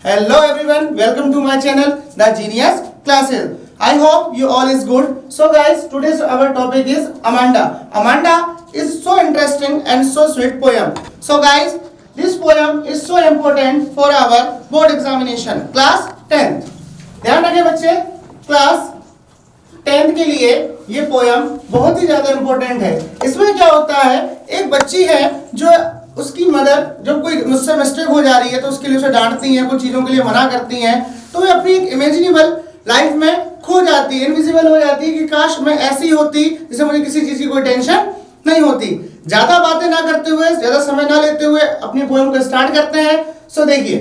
Hello everyone, welcome to my channel, The Genius Classes. I hope you all is good. So guys, today's our topic is Amanda. Amanda is so interesting and so sweet poem. So guys, this poem is so important for our board examination, class 10th. ध्यान रखें बच्चे, class 10th के लिए ये poem बहुत ही ज्यादा important है। इसमें क्या होता है, एक बच्ची है जो उसकी मदर जब कोई मुझसे मिस्टेक हो जा रही है तो उसके लिए उसे डांटती हैं, कुछ चीज़ों के लिए मना करती हैं, तो वो अपनी एक इमेजिनेबल लाइफ में खो जाती है, इनविजिबल हो जाती है कि काश मैं ऐसी होती जिससे मुझे किसी चीज़ की कोई टेंशन नहीं होती। ज़्यादा बातें ना करते हुए, ज़्यादा समय ना लेते हुए अपनी पोएम को स्टार्ट करते हैं। सो देखिए,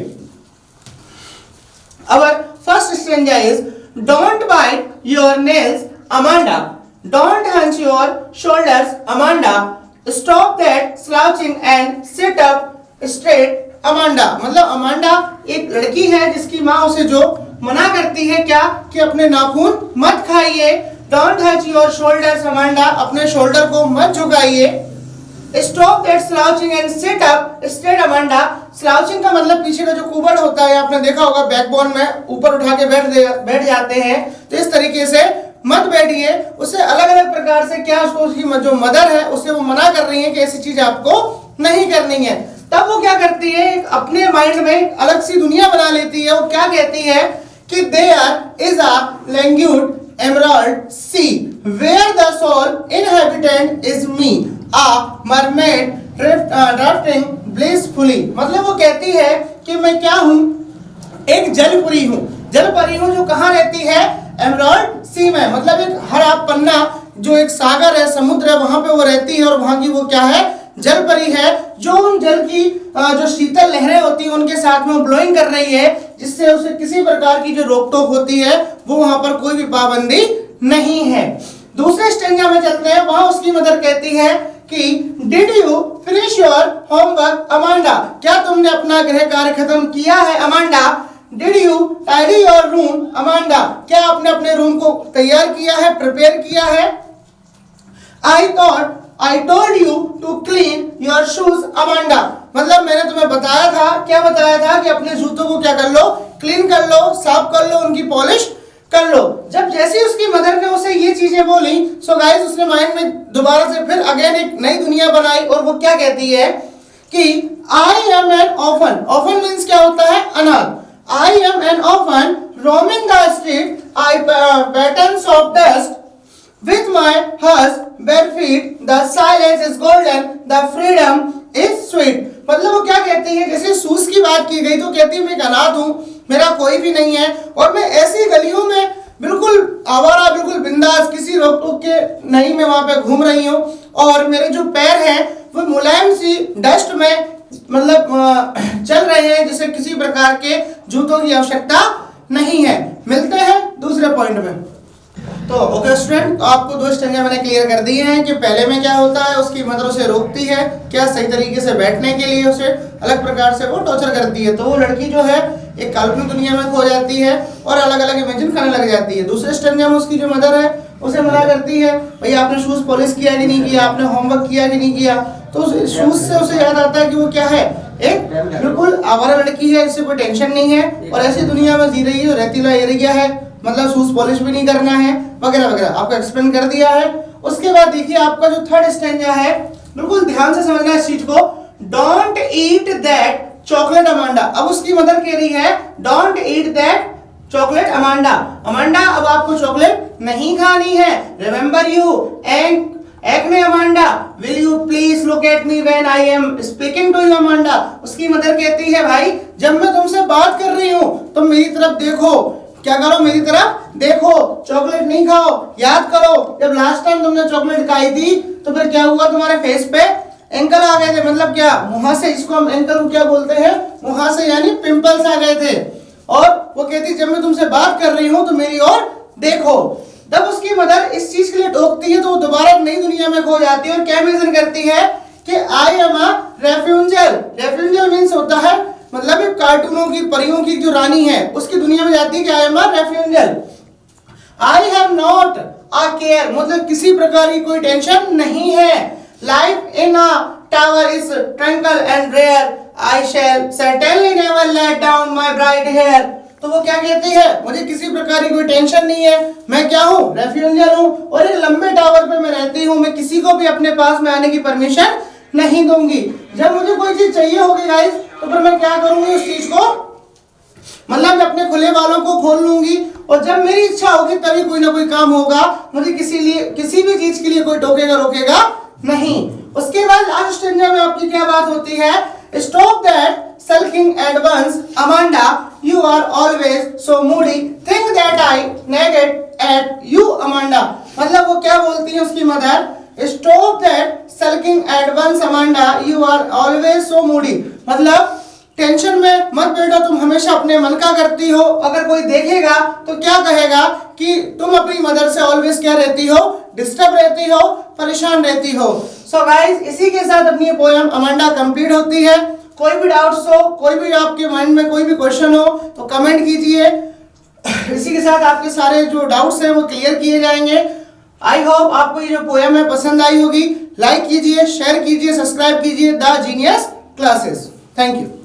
our first stanza is don't bite your nails Amanda, don't hunch your shoulders Amanda, stop that slouching and sit up straight Amanda. मतलब अमांडा एक लड़की है जिसकी माँ उसे जो मना करती है क्या कि अपने नाखून मत खाइए, don't hunch your shoulders Amanda, अपने शोल्डर को मत झुकाइए, stop that slouching and sit up straight Amanda. Slouching का मतलब पीछे का जो कुबड़ होता है, आपने देखा होगा बैकबोन में ऊपर उठा के बैठ जाते हैं, तो इस तरीके से मत बैठिए। उसे अलग अलग प्रकार से क्या उसकी जो मदर है उसे वो मना कर रही है कि ऐसी चीज आपको नहीं करनी है। तब वो क्या करती है, अपने माइंड में अलग सी दुनिया बना लेती है। वो क्या कहती है कि there is a languid emerald sea where the sole inhabitant is me, a mermaid drifting blissfully. मतलब वो कहती है कि मैं क्या हूं, एक जलपरी हूं। जलपरी हूं जो कहां रहती है, एमराल्ड सी में, मतलब एक हरा पन्ना जो एक सागर है, समुद्र है, वहां पे वो रहती है। और वहां की वो क्या है, जलपरी है, जो उन जल की जो शीतल लहरें होती हैं उनके साथ में ब्लोइंग कर रही है, जिससे उसे किसी प्रकार की जो रोक टोक होती है वो वहां पर कोई भी पाबंदी नहीं है। दूसरे स्टेंजा में चलते हैं, वहां उसकी मदर कहती है कि did you finish your homework Amanda, क्या तुमने अपना गृह कार्य खत्म किया है Amanda, did you tidy your room Amanda, क्या आपने अपने रूम को तैयार किया है, प्रिपेयर किया है, I told you to clean your shoes Amanda. मतलब मैंने तुम्हें बताया था, क्या बताया था कि अपने जूतों को क्या कर लो, क्लीन कर लो, साफ कर लो, उनकी पॉलिश कर लो। जब जैसे उसकी मदर ने उसे ये चीजें बोली, सो गाइस उसने माइंड में दोबारा से फिर अगेन एक नई दुनिया बनाई। और वो क्या कहती है कि I am an orphan, orphan means क्या होता है, अनाथ। I am an orphan roaming the street, I patterns of dust with my husk bare feet, the silence is golden, the freedom is sweet। मतलब वो क्या कहती है, जैसे सूस की बात की गई तो कहती है मैं एक अनाथ हूँ, मेरा कोई भी नहीं है और मैं ऐसी गलियों में बिल्कुल आवारा, बिल्कुल बिंदास, किसी रोक टोक के नहीं मैं वहां पे घूम रही हूँ। और मेरे जो पैर हैं वो मुलायम सी डस्ट में मतलब चल रहे हैं, जिसे किसी प्रकार के जूतों की आवश्यकता नहीं है। मिलते हैं दूसरे पॉइंट में। तो ओके स्टूडेंट, तो आपको दो स्टेंजा मैंने क्लियर कर दिए हैं कि पहले में क्या होता है, उसकी मदर उसे रोकती है क्या सही तरीके से बैठने के लिए, उसे अलग प्रकार से वो टॉर्चर करती है, तो वो लड़की जो है एक काल्पनिक दुनिया में खो जाती है और अलग अलग इमेजिन करने लग जाती है। दूसरे स्टेंजा में उसकी जो मदर है उसे मना करती है, भाई आपने शूज पॉलिश किया कि नहीं किया, आपने होमवर्क किया कि नहीं किया। तो शूज से उसे याद आता है कि वो क्या है, एक बिल्कुल आवारा लड़की है, इससे कोई टेंशन नहीं है और ऐसी दुनिया में जी रही है, रेतीला एरिया है, मतलब शूज पॉलिश भी नहीं करना है वगैरह वगैरह, आपको एक्सप्लेन कर दिया है। उसके बाद देखिए आपका जो थर्ड स्टेंजा है, बिल्कुल ध्यान से समझना है इस चीज को, don't eat that chocolate Amanda. अब उसकी मदर कह रही है don't eat that chocolate Amanda, Amanda अब आपको चॉकलेट नहीं खानी है, remember you and acne Amanda, will you please look at me when I am speaking to you Amanda. उसकी मदर कहती है भाई जब मैं तुमसे बात कर रही हूँ तो मेरी तरफ देखो, क्या करो, मेरी तरफ देखो, चॉकलेट नहीं खाओ। याद करो जब लास्ट टाइम तुमने चॉकलेट खाई थी तो फिर क्या हुआ, तुम्हारे फेस पे एंकल आ गए थे, मतलब क्या, मुहासे, इसको हम एंकल को क्या बोलते हैं, मुहासे यानी पिंपल्स आ गए थे। और वो कहती जब मैं तुमसे बात कर रही हूँ तो मेरी ओर देखो। जब उसकी मदर इस चीज के लिए टोकती है तो वो दोबारा एक नई दुनिया में खो जाती है और क्या इमेजिन करती है कि आई एम अ रेफ्यूंजल। रेफ्यूंजल मीन्स होता है मतलब एक कार्टूनों की परियों की जो रानी है उसकी दुनिया में जाती है कि I am a Rapunzel. I have not a care, मतलब किसी प्रकार की कोई टेंशन नहीं है। Life in a tower is tranquil and rare, I shall certainly never let down my bright hair. तो वो क्या कहती है, मुझे किसी प्रकार की कोई टेंशन नहीं है, मैं क्या हूँ, रेफ्यूजियल हूँ और एक लंबे टावर पे मैं रहती हूँ, मैं किसी को भी अपने पास में आने की परमिशन नहीं दूंगी। जब मुझे कोई चीज चाहिए होगी गाइस तो फिर मैं क्या करूंगी, उस चीज को मतलब मैं अपने खुले बालों को खोल लूंगी और जब मेरी इच्छा होगी तभी कोई ना कोई काम होगा, मुझे किसी भी चीज के लिए कोई टोकेगा रोकेगा नहीं। उसके बाद लास्ट स्टेंजा में आपकी क्या बात होती है, stop that sulking at once Amanda, you are always so moody, think that I nag at you Amanda। मतलब वो क्या बोलती है उसकी mother, stop that sulking at once Amanda, you are always so moody। मतलब टेंशन में मत बैठो, तुम हमेशा अपने मन का करती हो, अगर कोई देखेगा तो क्या कहेगा कि तुम अपनी मदर से ऑलवेज क्या रहती हो, डिस्टर्ब रहती हो, परेशान रहती हो। सो गाइस इसी के साथ अपनी पोएम अमांडा कंप्लीट होती है। कोई भी डाउट्स हो, कोई भी आपके माइंड में कोई भी क्वेश्चन हो तो कमेंट कीजिए, इसी के साथ आपके सारे जो डाउट्स हैं वो क्लियर किए जाएंगे। आई होप आपको ये जो पोएम है पसंद आई होगी। लाइक कीजिए, शेयर कीजिए, सब्सक्राइब कीजिए the genius classes. Thank you.